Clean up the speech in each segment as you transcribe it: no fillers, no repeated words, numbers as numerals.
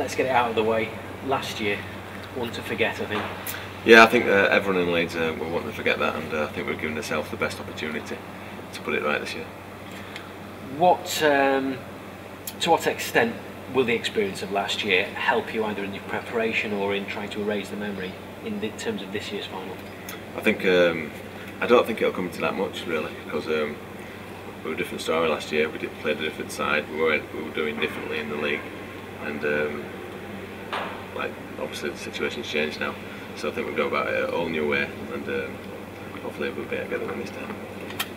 let's get it out of the way. Last year, one to forget, I think. Yeah, I think everyone in Leeds will want to forget that, and I think we're giving ourselves the best opportunity to put it right this year. To what extent will the experience of last year help you either in your preparation or in trying to erase the memory in terms of this year's final? I think I don't think it'll come to that much really, because we were a different story last year. We played a different side. We were doing differently in the league, and like obviously the situation's changed now. So I think we'll go about it a whole new way, and hopefully we'll be able to get the win this time.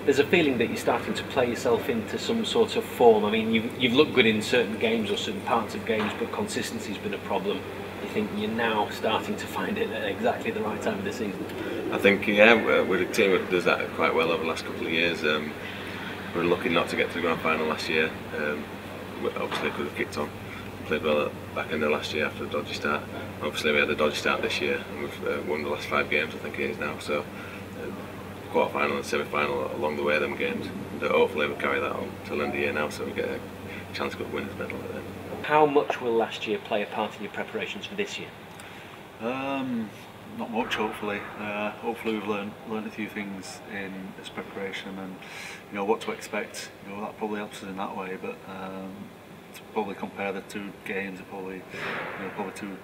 There's a feeling that you're starting to play yourself into some sort of form. I mean, you've looked good in certain games or certain parts of games, but consistency's been a problem. You think you're now starting to find it at exactly the right time of the season? I think, yeah, we're a team that does that quite well over the last couple of years. We were lucky not to get to the grand final last year. Obviously, could have kicked on. Played well at the back end of last year after a dodgy start. Obviously, we had a dodgy start this year, and we've won the last 5 games, I think it is now. So, quarter final and semi final along the way, them games. And hopefully, we'll carry that on till the end of the year now, so we get a chance to get the winners' medal at the end. How much will last year play a part in your preparations for this year? Not much, hopefully. Hopefully we've learned a few things in this preparation, and what to expect. That probably helps us in that way. But to probably compare the 2 games, are probably two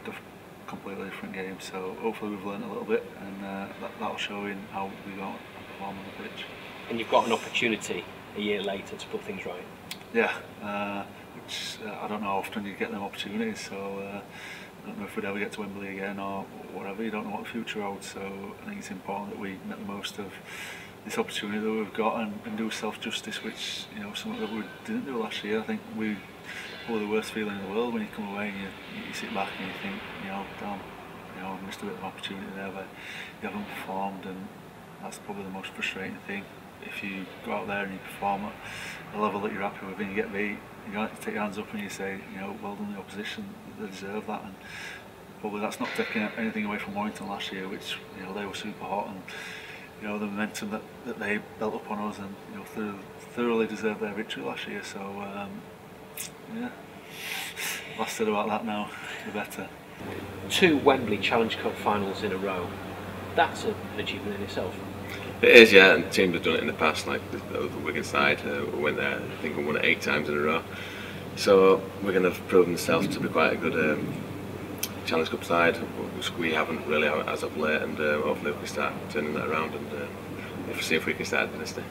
completely different games. So hopefully we've learned a little bit, and that'll show in how we go and perform on the pitch. And you've got an opportunity a year later to put things right. Yeah, which I don't know how often you get them opportunities. So. I don't know if we'd ever get to Wembley again or whatever. You don't know what the future holds, so I think it's important that we make the most of this opportunity that we've got and do self-justice, which something that we didn't do last year. I think we probably the worst feeling in the world when you come away and you sit back and you think, damn, I missed a bit of opportunity there where you haven't performed, and that's probably the most frustrating thing. If you go out there and you perform at a level that you're happy with and you get beat, you have to take your hands up and you say, well done the opposition, they deserve that. And probably that's not taking anything away from Warrington last year, which they were super hot, and the momentum that they built up on us, and thoroughly deserved their victory last year. So yeah, less said about that now, the better. 2 Wembley Challenge Cup finals in a row. That's an achievement in itself. It is, yeah, and teams have done it in the past, like the Wigan side went there, I think we won it 8 times in a row. So Wigan have proven themselves to be quite a good Challenge Cup side, which we haven't really as of late, and hopefully we can start turning that around and see if we can start a dynasty.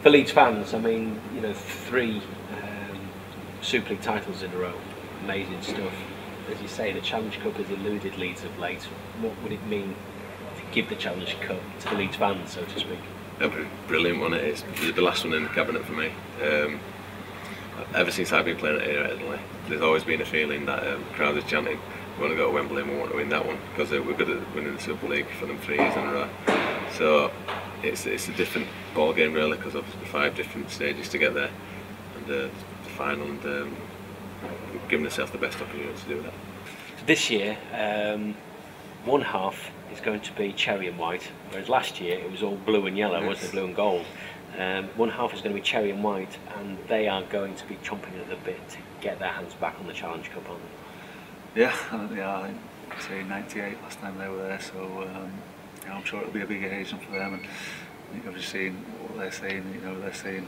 For Leeds fans, I mean, 3 Super League titles in a row, amazing stuff. As you say, the Challenge Cup has eluded Leeds of late. What would it mean to give the Challenge Cup to the Leeds fans, so to speak? It'll be brilliant, won't it? It's the last one in the cabinet for me. Ever since I've been playing it here at Ablett, there's always been a feeling that the crowd is chanting, we want to go to Wembley and we want to win that one, because we're good at winning the Super League for them 3 years in a row. So it's a different ball game really, because of the 5 different stages to get there, and the final, and giving ourselves the best opportunity to do that. This year, one half is going to be cherry and white, whereas last year it was all blue and yellow, wasn't it? Blue and gold. One half is going to be cherry and white, and they are going to be chomping at the bit to get their hands back on the Challenge Cup, aren't they? Yeah, I think say 98 last time they were there, so I'm sure it'll be a big occasion for them. And I think I've just seen what they're saying. They're saying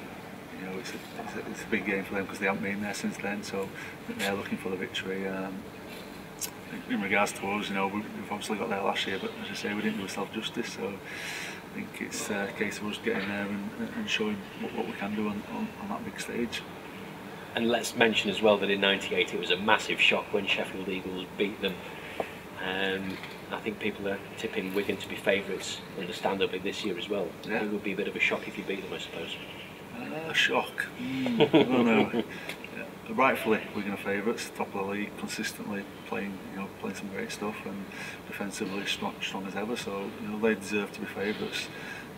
it's a big game for them because they haven't been there since then. So I think they're looking for the victory. In regards to us, we've obviously got there last year, but as I say, we didn't do ourselves justice. So I think it's a case of us getting there and showing what we can do on that big stage. And let's mention as well that in '98 it was a massive shock when Sheffield Eagles beat them. I think people are tipping Wigan to be favourites, understandably, this year as well. Yeah. It would be a bit of a shock if you beat them, I suppose. Shock? I don't know. Yeah, rightfully, Wigan are favourites, top of the league, consistently playing some great stuff, and defensively strong as ever. So they deserve to be favourites.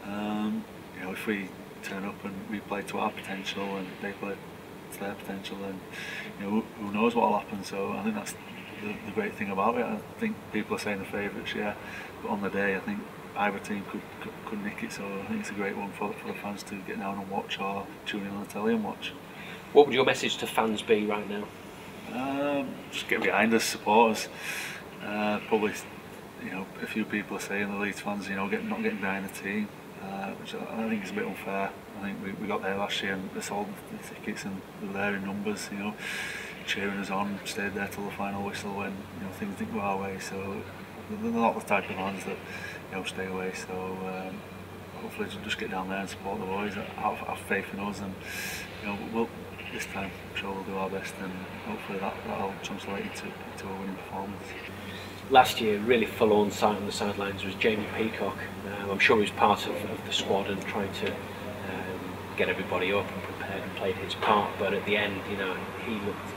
If we turn up and we play to our potential and they play to their potential, then who knows what will happen. So I think that's the great thing about it. I think people are saying the favourites, yeah, but on the day I think either team could nick it. So I think it's a great one for the fans to get down and watch, or tune in on the telly and watch. What would your message to fans be right now? Just get behind us, supporters. Probably, a few people are saying, the Leeds fans, not getting behind the team, which I think is a bit unfair. I think we got there last year and they sold the tickets and they were there in numbers, cheering us on, stayed there till the final whistle when things didn't go our way. So they're not the type of fans that stay away. So hopefully just get down there and support the boys, have faith in us, and we'll this time I'm sure we'll do our best, and hopefully that'll translate into a winning performance. Last year, really forlorn sight on the sidelines was Jamie Peacock. I'm sure he was part of the squad and trying to get everybody up and prepared and played his part, but at the end, he looked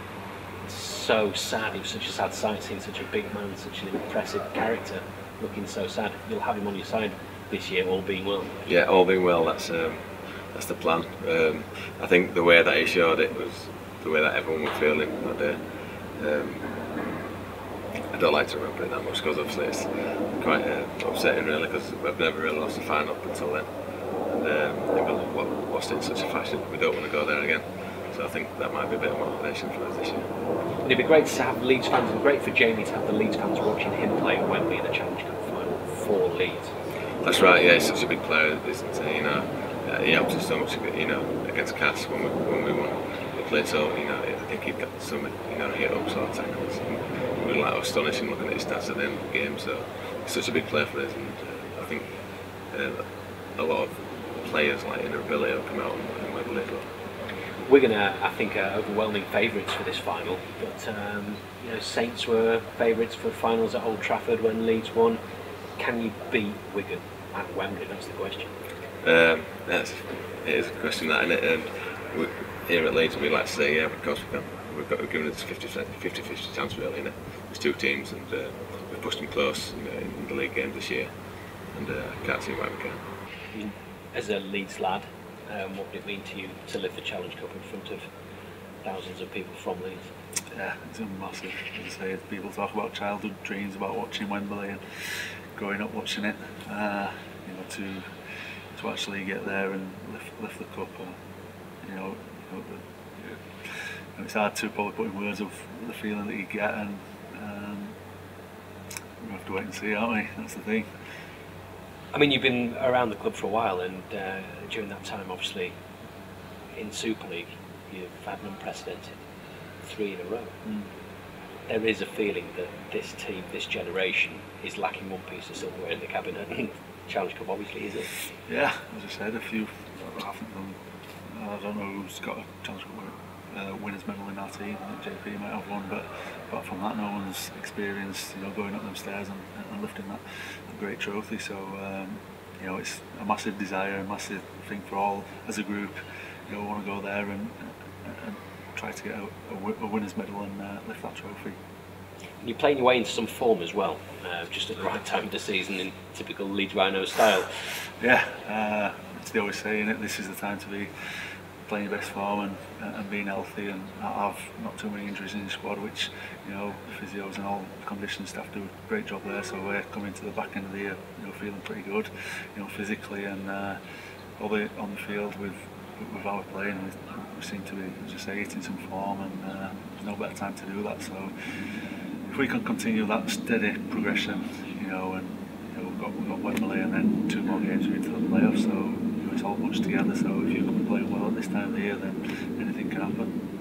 so sad. It was such a sad sight seeing such a big man, such an impressive character looking so sad. You'll have him on your side this year, all being well. Yeah, all being well, that's the plan. I think the way that he showed it was the way that everyone was feeling that day. I don't like to remember it that much because obviously it's quite upsetting really, because we've never really lost a final up until then, and we've lost it in such a fashion. We don't want to go there again, so I think that might be a bit of motivation for us this year. And it'd be great to have Leeds fans, and great for Jamie to have the Leeds fans watching him play at Wembley in the Challenge Cup final for Leeds. That's right, yeah, he's such a big player, isn't he? He helps us so much, against Cass when we won. He played so, I think he got some, hit ups or tackles. We were like astonishing looking at his stats at the end of the game. So he's such a big player for us, and I think a lot of players like in their ability will come out and Wembley as well. Wigan I think are overwhelming favourites for this final, but Saints were favourites for finals at Old Trafford when Leeds won. Can you beat Wigan at Wembley? That's the question. It is a question, that, isn't it? And here at Leeds we like to say, yeah, of course we can. We've given it a 50-50 chance really, innit? There's two teams, and we've pushed them close in the league games this year, and I can't see why we can't. As a Leeds lad, what would it mean to you to lift the Challenge Cup in front of thousands of people from Leeds? Yeah, it's massive. As I say, people talk about childhood dreams about watching Wembley and growing up watching it. To actually get there and lift the cup, it's hard to probably put in words of the feeling that you get, and we have to wait and see, aren't we? That's the thing. I mean, you've been around the club for a while, and during that time, obviously, in Super League, you've had an unprecedented 3 in a row. There is a feeling that this team, this generation, is lacking one piece of silverware in the cabinet, and Challenge Cup obviously is it. Yeah, as I said, I don't know who's got a Challenge Cup winners medal in our team. I think JP might have one, but apart from that, no one's experienced going up them stairs and lifting that great trophy. So it's a massive desire, a massive thing for all as a group. We want to go there and try to get a winners medal and lift that trophy. And you're playing your way into some form as well, just at the right time of the season in typical Leeds Rhinos style. Yeah, it's the always saying it. This is the time to be playing your best form and being healthy, and have not too many injuries in the squad, which the physios and all the conditioning staff do a great job there. So we're coming to the back end of the year, feeling pretty good, physically and probably on the field with our playing. We seem to be, as I say, hitting some form, and there's no better time to do that. So if we can continue that steady progression, and we've got Wembley and then 2 more games into the playoffs, so it's all bunched together. So if you can play well at this time of the year, then anything can happen.